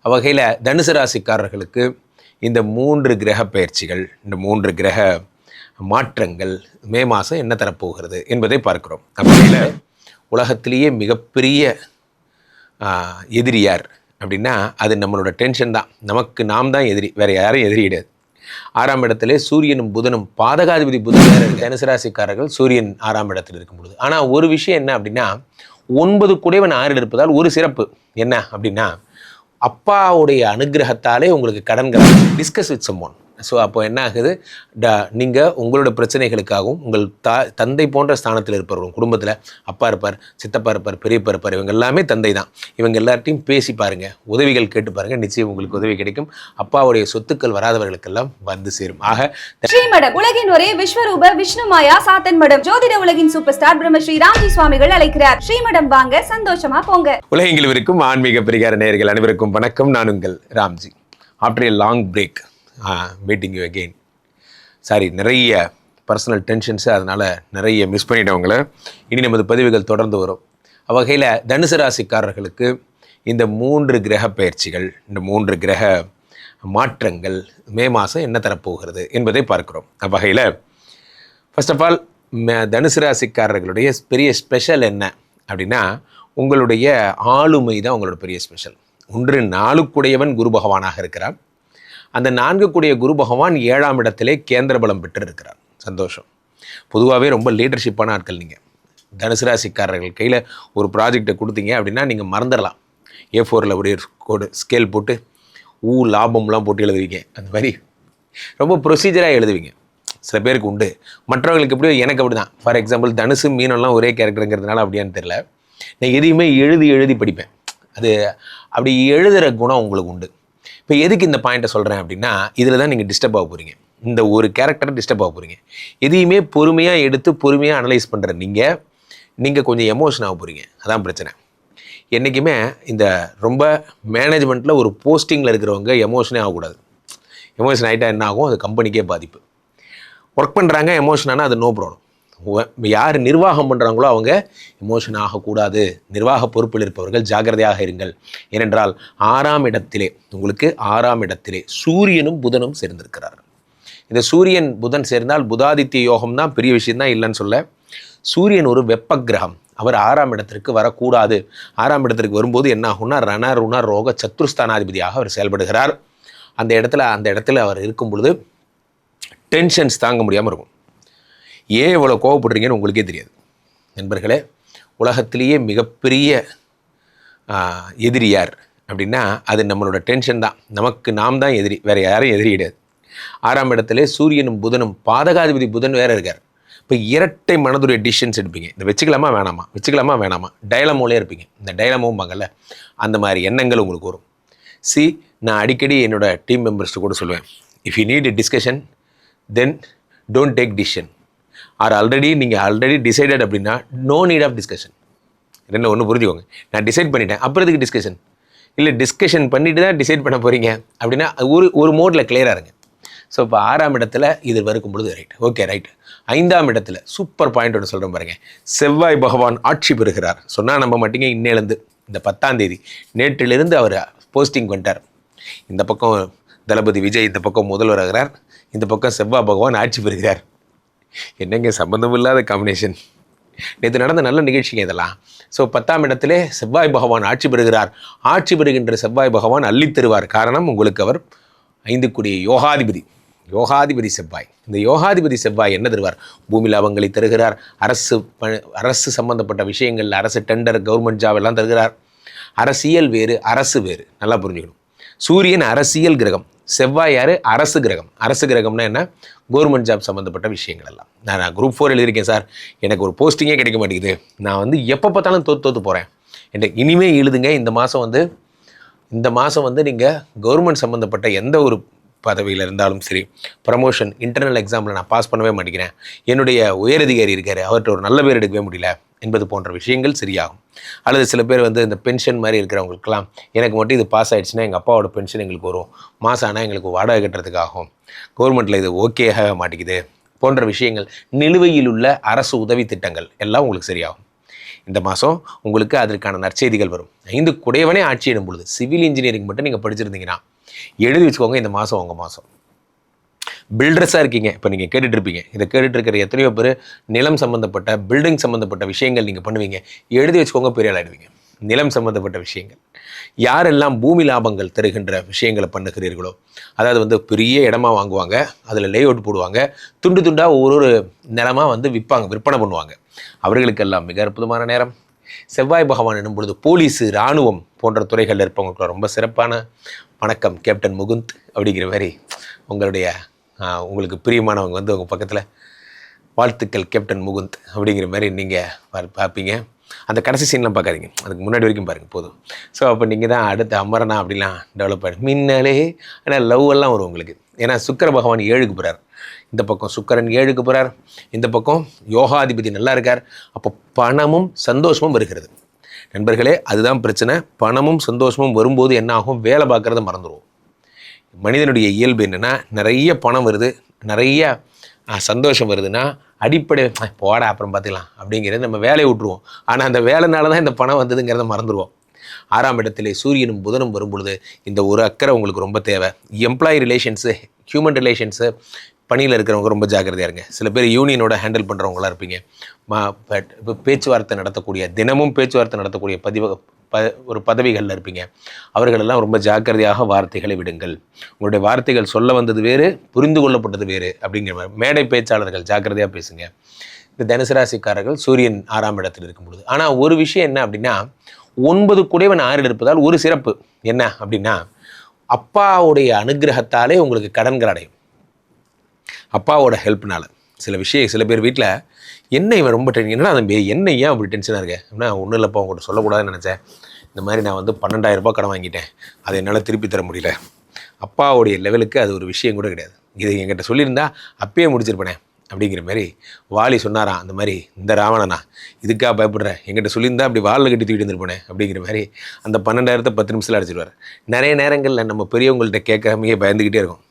வகையில் தனுசு ராசிக்காரர்களுக்கு இந்த 3 கிரக பயிற்சிகள், இந்த 3 கிரக மாற்றங்கள் மே மாதம் என்ன தரப்போகிறது என்பதை பார்க்கிறோம். வகையில் உலகத்திலேயே மிகப்பெரிய எதிரி யார் அப்படின்னா அது நம்மளோட டென்ஷன் தான். நமக்கு நாம் தான் எதிரி, வேறு யாரும் எதிரி கிடையாது. 6ஆம் இடத்துல சூரியனும் புதனும், பாதகாதிபதி புதன் வேறு தனுசு ராசிக்காரர்கள் சூரியன் 6ஆம் இடத்தில் இருக்கும் பொழுது. ஆனால் ஒரு விஷயம் என்ன அப்படின்னா 9 குடைவன் 6 இருப்பதால் ஒரு சிறப்பு என்ன அப்படின்னா அப்பாவுடைய அனுகிரகத்தாலே உங்களுக்கு கடன்கள் டிஸ்கஸ் வித் சம்மோன். ஸோ அப்போ என்ன ஆகுது, நீங்கள் உங்களோட பிரச்சனைகளுக்காகவும் உங்கள் தந்தை போன்ற ஸ்தானத்தில் இருப்பவர்களும், குடும்பத்தில் அப்பா இருப்பார், சித்தப்பா இருப்பார், பெரியப்பா இருப்பார், இவங்க எல்லாமே தந்தை தான். இவங்க எல்லார்ட்டையும் பேசி பாருங்கள், உதவிகள் கேட்டு பாருங்கள், நிச்சயம் உங்களுக்கு உதவி கிடைக்கும். அப்பாவுடைய சொத்துக்கள் வராதவர்களுக்கெல்லாம் வந்து சேரும். ஆக ஸ்ரீமடம் உலகின் ஒரே விஸ்வரூப விஷ்ணு மாயா சாத்தன் மடம் ஜோதிட உலகின் சூப்பர் ஸ்டார் பிரம்மஸ்ரீ ராம்ஜி சுவாமிகள் அழைக்கிறார். ஸ்ரீமடம் வாங்க, சந்தோஷமா போங்க. உலகெங்கிலும் இருக்கும் ஆன்மீக பரிகார நேயர்கள் அனைவருக்கும் வணக்கம். நான் உங்கள் Ramji. After a long break meeting you again. Sorry, நிறைய பர்சனல் டென்ஷன்ஸு, அதனால் நிறைய மிஸ் பண்ணிட்டவங்கள. இனி நமது பதிவுகள் தொடர்ந்து வரும். வகையில் தனுசு ராசிக்காரர்களுக்கு இந்த 3 கிரக பயிற்சிகள், இந்த 3 கிரக மாற்றங்கள் மே மாதம் என்ன தரப்போகிறது என்பதை பார்க்கிறோம். வகையில் ஃபர்ஸ்ட் ஆஃப் ஆல் தனுசு ராசிக்காரர்களுடைய பெரிய ஸ்பெஷல் என்ன அப்படின்னா உங்களுடைய ஆளுமை தான் உங்களோட பெரிய ஸ்பெஷல். 4 குடையவன் குரு பகவானாக இருக்கிறார். அந்த 4 கூடிய குரு பகவான் 7ஆம் இடத்திலே கேந்திர பலம் பெற்று இருக்கிறார். சந்தோஷம். பொதுவாகவே ரொம்ப லீடர்ஷிப்பான ஆட்கள் நீங்கள். தனுசு ராசிக்காரர்கள் கையில் ஒரு ப்ராஜெக்டை கொடுத்தீங்க அப்படின்னா நீங்கள் மறந்துடலாம். A4ல் ஒரு கோடு ஸ்கேல் போட்டு லாபம்லாம் போட்டு எழுதுவீங்க. அந்த மாதிரி ரொம்ப ப்ரொசீஜராக எழுதுவீங்க. சில பேருக்கு உண்டு, மற்றவர்களுக்கு எப்படியோ எனக்கு அப்படி தான். ஃபார் எக்ஸாம்பிள் தனுசு மீனெல்லாம் ஒரே கேரக்டருங்கிறதுனால அப்படியான்னு தெரில, நான் எதையுமே எழுதி படிப்பேன். அது அப்படி எழுதுகிற குணம் உங்களுக்கு உண்டு. இப்போ எதுக்கு இந்த பாயிண்ட்டை சொல்கிறேன் அப்படின்னா இதில் தான் நீங்கள் டிஸ்டர்ப் ஆக போகிறீங்க. இந்த ஒரு கேரக்டரை டிஸ்டர்ப் ஆக போகிறீங்க. எதையுமே பொறுமையாக எடுத்து பொறுமையாக அனலைஸ் பண்ணுற நீங்கள் கொஞ்சம் எமோஷன் ஆக போகிறீங்க. அதான் பிரச்சனை. என்றைக்குமே இந்த ரொம்ப மேனேஜ்மெண்ட்டில் ஒரு போஸ்டிங்கில் இருக்கிறவங்க எமோஷனே ஆகக்கூடாது. எமோஷன் ஆகிட்டால் என்ன ஆகும், அது கம்பெனிக்கே பாதிப்பு. ஒர்க் பண்ணுறாங்க, எமோஷன் ஆனால் அது நோ ப்ராப்ளம். யார் நிர்வாகம் பண்ணுறாங்களோ அவங்க எமோஷன் ஆகக்கூடாது. நிர்வாக பொறுப்பில் இருப்பவர்கள் ஜாக்கிரதையாக இருங்கள். ஏனென்றால் 6ஆம் இடத்திலே உங்களுக்கு 6ஆம் இடத்திலே சூரியனும் புதனும் சேர்ந்திருக்கிறார். இந்த சூரியன் புதன் சேர்ந்தால் புதாதித்ய யோகம் தான், பெரிய விஷயம்தான் இல்லைன்னு சொல்ல. சூரியன் ஒரு வெப்ப கிரகம். அவர் 6ஆம் இடத்திற்கு வரக்கூடாது. 6ஆம் இடத்திற்கு வரும்போது என்ன ஆகும்னா ரண ரோக சத்ருஸ்தானாதிபதியாக அவர் செயல்படுகிறார். அந்த இடத்துல அவர் இருக்கும் பொழுது டென்ஷன்ஸ் தாங்க முடியாமல் இருக்கும். ஏன் இவ்வளோ கோவப்படுறீங்கன்னு உங்களுக்கே தெரியாது. நண்பர்களே, உலகத்திலேயே மிகப்பெரிய எதிரி யார் அப்படின்னா அது நம்மளோட டென்ஷன் தான். நமக்கு நாம் தான் எதிரி, வேறு யாரும் எதிரி கிடையாது. 6ஆம் இடத்துல சூரியனும் புதனும், பாதகாதிபதி புதன் வேறு இருக்கார். இப்போ இரட்டை மனதுடைய டிசிஷன்ஸ் எடுப்பீங்க. இந்த வச்சுக்கலாமா வேணாமா டைலமோலே இருப்பீங்க. இந்த டைலமோவும் பாங்கல்ல, அந்த மாதிரி எண்ணங்கள் உங்களுக்கு வரும். நான் அடிக்கடி என்னோடய டீம் மெம்பர்ஸ்ட்டு கூட சொல்லுவேன், if you need a discussion then don't take decision. நீங்கள் ஆல்ரெடி டிசைடட் அப்படின்னா நோ நீட் ஆஃப் டிஸ்கஷன். ரெண்டு ஒன்று புரிஞ்சுக்கோங்க. நான் டிசைட் பண்ணிட்டேன், அப்புறம் இதுக்கு டிஸ்கஷன் இல்லை. டிஸ்கஷன் பண்ணிட்டு தான் டிசைட் பண்ண போகிறீங்க அப்படின்னா ஒரு மோடில் கிளியராக இருங்க. ஸோ இப்போ 6ஆம் இடத்துல இது வரைக்கும் பொழுது ரைட், ஓகே ரைட். 5ஆம் இடத்துல சூப்பர் பாயிண்ட் ஒன்று சொல்கிறேன் பாருங்கள். செவ்வாய் பகவான் ஆட்சி பெறுகிறார். சொன்னால் நம்ப மாட்டீங்க, இன்னேலேருந்து இந்த 10ஆம் தேதி நேற்றிலிருந்து அவர் போஸ்டிங் பண்ணிட்டார். இந்த பக்கம் தளபதி விஜய், இந்த பக்கம் முதல்வராகிறார், இந்த பக்கம் செவ்வாய் பகவான் ஆட்சி பெறுகிறார். என்னங்க சம்பந்தம் இல்லாத காம்பினேஷன். நேற்று நடந்த நல்ல நிகழ்ச்சிங்க இதெல்லாம். ஸோ 10ஆம் இடத்திலே செவ்வாய் பகவான் ஆட்சி பெறுகிறார். ஆட்சி பெறுகின்ற செவ்வாய் பகவான் அள்ளித் தருவார். காரணம், உங்களுக்கு அவர் 5 கூடிய யோகாதிபதி செவ்வாய். இந்த யோகாதிபதி செவ்வாய் என்ன தருவார்? பூமி லாபங்களை தருகிறார். அரசு சம்பந்தப்பட்ட விஷயங்கள், அரசு டெண்டர், கவர்மெண்ட் ஜாப் எல்லாம் தருகிறார். அரசியல் வேறு, அரசு வேறு, நல்லா புரிஞ்சுக்கணும். சூரியன் அரசியல் கிரகம், செவ்வாய் யார்? அரசு கிரகம். அரசு கிரகம்னா என்ன? கவர்மெண்ட் ஜாப் சம்மந்தப்பட்ட விஷயங்கள் எல்லாம். நான் குரூப் 4 எழுதியிருக்கேன் சார், எனக்கு ஒரு போஸ்டிங்கே கிடைக்க மாட்டேங்குது, நான் எப்போ பார்த்தாலும் தோற்று போகிறேன் என்று இனிமேல் எழுதுங்க. இந்த மாதம் நீங்கள் கவர்மெண்ட் சம்மந்தப்பட்ட எந்த ஒரு பதவியில் இருந்தாலும் சரி, ப்ரமோஷன், இன்டர்னல் எக்ஸாமில் நான் பாஸ் பண்ணவே மாட்டேங்கிறேன், என்னுடைய உயரதிகாரி இருக்கார், அவர்கிட்ட ஒரு நல்ல பேர் எடுக்கவே முடியல என்பது போன்ற விஷயங்கள் சரியாகும். அல்லது சில பேர் இந்த பென்ஷன் மாதிரி இருக்கிறவங்களுக்கெல்லாம் எனக்கு மட்டும் இது பாஸ் ஆகிடுச்சுன்னா எங்கள் அப்பாவோட பென்ஷன் எங்களுக்கு வரும், மாதம் ஆனால் எங்களுக்கு வாடகை கட்டுறதுக்காகும், கவர்மெண்ட்டில் இது ஓகே ஆக மாட்டேங்குது போன்ற விஷயங்கள், நிலுவையில் உள்ள அரசு உதவி திட்டங்கள் எல்லாம் உங்களுக்கு சரியாகும். இந்த மாதம் உங்களுக்கு அதற்கான நற்செய்திகள் வரும். 5 குடையவனே ஆட்சியிடும் பொழுது சிவில் இன்ஜினியரிங் மட்டும் நீங்கள் படிச்சிருந்தீங்கன்னா எழுதி வச்சுக்கோங்க, இந்த மாதம் உங்கள் மாதம். பில்டர்ஸாக இருக்கீங்க, இப்போ நீங்கள் கேட்டுட்டு இருப்பீங்க, இதை கேட்டுட்டு இருக்கிற எத்தனையோ பேர் நிலம் சம்மந்தப்பட்ட பில்டிங் சம்மந்தப்பட்ட விஷயங்கள் நீங்கள் பண்ணுவீங்க, எழுதி வச்சுக்கோங்க, பெரிய ஆளாயிடுவீங்க. நிலம் சம்மந்தப்பட்ட விஷயங்கள், யாரெல்லாம் பூமி லாபங்கள் தருகின்ற விஷயங்களை பண்ணுகிறீர்களோ, அதாவது பெரிய இடமா வாங்குவாங்க, அதில் லே அவுட் போடுவாங்க, துண்டு துண்டாக ஒரு நிலமாக விற்பனை பண்ணுவாங்க, அவர்களுக்கெல்லாம் மிக அற்புதமான நேரம். செவ்வாய் பகவான் என்னும் பொழுது போலீஸு, இராணுவம் போன்ற துறைகளில் இருப்பவங்களுக்கு ரொம்ப சிறப்பான வணக்கம் கேப்டன் முகுந்த் அப்படிங்கிற மாதிரி உங்களுக்கு பிரியமானவங்க உங்கள் பக்கத்தில் வாழ்த்துக்கள் கேப்டன் முகுந்த் அப்படிங்கிற மாதிரி நீங்கள் பார்ப்பீங்க. அந்த கடைசி சீன்லாம் பார்க்காதீங்க, அதுக்கு முன்னாடி வரைக்கும் பாருங்கள் போதும். ஸோ அப்போ நீங்கள் தான் அடுத்த அமரனா அப்படிலாம் டெவலப் ஆகிடும். மின்னாலே ஆனால் லவ் எல்லாம் வரும் உங்களுக்கு. ஏன்னா சுக்கிர பகவான் 7க்கு போகிறார், இந்த பக்கம் சுக்கிரன் 7க்கு போகிறார், இந்த பக்கம் யோகாதிபதி நல்லா இருக்கார். அப்போ பணமும் சந்தோஷமும் வருகிறது. நண்பர்களே, அதுதான் பிரச்சனை. பணமும் சந்தோஷமும் வரும்போது என்ன ஆகும், வேலை பார்க்குறத மறந்துடுவோம். மனிதனுடைய இயல்பு என்னென்னா, நிறைய பணம் வருது, நிறைய சந்தோஷம் வருதுன்னா அடிப்படை போட அப்புறம் பார்த்துக்கலாம் அப்படிங்கிறது நம்ம வேலையை விட்டுருவோம். ஆனால் அந்த வேலைனால தான் இந்த பணம் வந்ததுங்கிறத மறந்துடுவோம். 6ஆம் இடத்திலே சூரியனும் புதனும் வரும்பொழுது இந்த ஒரு அக்கறை உங்களுக்கு ரொம்ப தேவை. எம்ப்ளாயி ரிலேஷன்ஸு, ஹியூமன் ரிலேஷன்ஸு, பணியில் இருக்கிறவங்க ரொம்ப ஜாக்கிரதையாக இருங்க. சில பேர் யூனியனோட ஹேண்டில் பண்ணுறவங்களாம் இருப்பீங்க. இப்போ பேச்சுவார்த்தை நடத்தக்கூடிய, தினமும் பேச்சுவார்த்தை நடத்தக்கூடிய ஒரு பதவிகளில் இருப்பீங்க. அவர்களெல்லாம் ரொம்ப ஜாக்கிரதையாக வார்த்தைகளை விடுங்கள். உங்களுடைய வார்த்தைகள் சொல்ல வந்தது வேறு, புரிந்து கொள்ளப்பட்டது வேறு அப்படிங்கிற மாதிரி. மேடை பேச்சாளர்கள் ஜாக்கிரதையாக பேசுங்க. இந்த தனுசு ராசிக்காரர்கள் சூரியன் 6ஆம் இடத்தில் இருக்கும் பொழுது. ஆனால் ஒரு விஷயம் என்ன அப்படின்னா, 9 குடைவன் 6 இருப்பதால் ஒரு சிறப்பு என்ன அப்படின்னா, அப்பாவுடைய அனுகிரகத்தாலே உங்களுக்கு கடன்கள் அடையும். அப்பாவோட ஹெல்ப்னால சில பேர் வீட்டில் என்ன இவன் ரொம்ப என்னன்னா தம்பி என்ன ஏன் அப்படி டென்ஷனாக இருக்கேன் அப்படின்னா, ஒன்றும் இல்லைப்பா உங்கள்கிட்ட சொல்லக்கூடாதுன்னு நினச்சேன், இந்த மாதிரி நான் 12,000 ரூபாய் கடன் வாங்கிட்டேன், அதை என்னால் திருப்பி தர முடியல. அப்பாவுடைய லெவலுக்கு அது ஒரு விஷயம் கூட கிடையாது. இது என்கிட்ட சொல்லியிருந்தா அப்பயே முடிச்சிருப்பேனே அப்படிங்கிற மாதிரி. வாலி சொன்னாராம் அந்த மாதிரி, இந்த ராவணனா இதுக்காக பயப்படுறேன், என்கிட்ட சொல்லியிருந்தா அப்படி வாலில் கட்டி தூக்கிட்டு இருந்திருப்பேனே அப்படிங்கிற மாதிரி. அந்த 12,000 10 நிமிஷத்தில் அடிச்சிடுவார். நிறைய நேரங்களில் நம்ம பெரியவங்கள்ட்ட கேட்காமையே பயந்துக்கிட்டே இருக்கும்.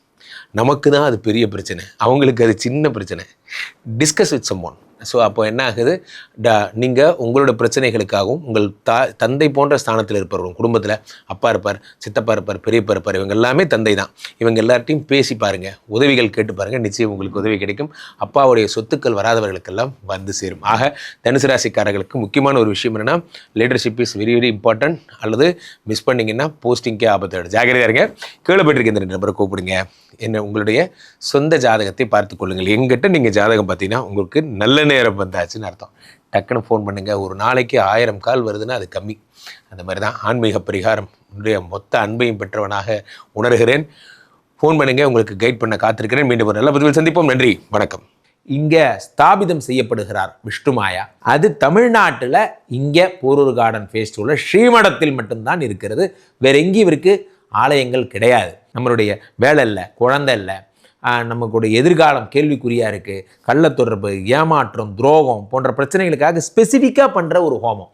நமக்கு தான் அது பெரிய பிரச்சனை, அவங்களுக்கு அது சின்ன பிரச்சனை. Discuss with someone. ஸோ அப்போ என்ன ஆகுது, நீங்கள் உங்களோட பிரச்சனைகளுக்காகவும் உங்கள் தந்தை போன்ற ஸ்தானத்தில் இருப்பவர்கள், குடும்பத்தில் அப்பா இருப்பார், சித்தப்பா இருப்பார், பெரியப்பா இருப்பார், இவங்க எல்லாமே தந்தை தான். இவங்க எல்லார்ட்டையும் பேசி பாருங்கள், உதவிகள் கேட்டு பாருங்கள், நிச்சயம் உங்களுக்கு உதவி கிடைக்கும். அப்பாவுடைய சொத்துக்கள் வராதவர்களுக்கெல்லாம் வந்து சேரும். ஆக தனுசு ராசிக்காரர்களுக்கு முக்கியமான ஒரு விஷயம் என்னென்னா, leadership is very very important. அல்லது மிஸ் பண்ணிங்கன்னா போஸ்டிங்கே ஆபத்து. ஜாகிரதையாக இருங்க. கீழே போய்ட்டு இந்த 2 நபரை கூப்பிடுங்க. என்ன உங்களுடைய சொந்த ஜாதகத்தை பார்த்து கொள்ளுங்கள். எங்கிட்ட நீங்கள் ஜாதகம் பார்த்தீங்கன்னா உங்களுக்கு நல்ல நேரம் வந்தாச்சுன்னு அர்த்தம். டக்குன்னு ஃபோன் பண்ணுங்கள். ஒரு நாளைக்கு 1000 கால் வருதுன்னா அது கம்மி. அந்த மாதிரி தான் ஆன்மீக பரிகாரம் மொத்த அன்பையும் பெற்றவனாக உணர்கிறேன். ஃபோன் பண்ணுங்கள், உங்களுக்கு கைட் பண்ண காத்திருக்கிறேன். மீண்டும் ஒரு நல்ல பதிவில் சந்திப்போம். நன்றி, வணக்கம். இங்கே ஸ்தாபிதம் செய்யப்படுகிறார் விஷ்ணுமாயா. அது தமிழ்நாட்டில் இங்கே போரூர் கார்டன் ஃபேஸ்டிவலில் ஸ்ரீமடத்தில் மட்டும்தான் இருக்கிறது. வேற எங்கேயும் இவருக்கு ஆலயங்கள் கிடையாது. நம்மளுடைய வேலை இல்லை, குழந்தை இல்லை, நமக்குடைய எதிர்காலம் கேள்விக்குறியாக இருக்குது, கள்ள தொடர்பு, ஏமாற்றம், துரோகம் போன்ற பிரச்சனைகளுக்காக ஸ்பெசிஃபிக்காக பண்ணுற ஒரு ஹோமம்.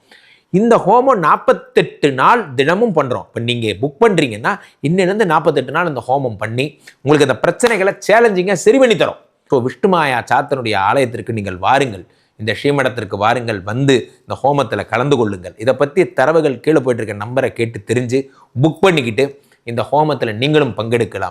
இந்த ஹோமம் 48 நாள் தினமும் பண்ணுறோம். இப்போ நீங்கள் புக் பண்ணுறீங்கன்னா இன்னிலேருந்து 48 நாள் இந்த ஹோமம் பண்ணி உங்களுக்கு அந்த பிரச்சனைகளை சேலஞ்சிங்காக சரி பண்ணி தரோம். ஸோ விஷ்ணுமாயா சாத்தனுடைய ஆலயத்திற்கு நீங்கள் வாருங்கள், இந்த ஸ்ரீமடத்திற்கு வாருங்கள், வந்து இந்த ஹோமத்தில் கலந்து கொள்ளுங்கள். இதை பற்றி தரவுகள் கீழே போயிட்டு இருக்க நம்பரை கேட்டு தெரிஞ்சு புக் பண்ணிக்கிட்டு இந்த ஹோமத்தில் நீங்களும் பங்கெடுக்கலாம்.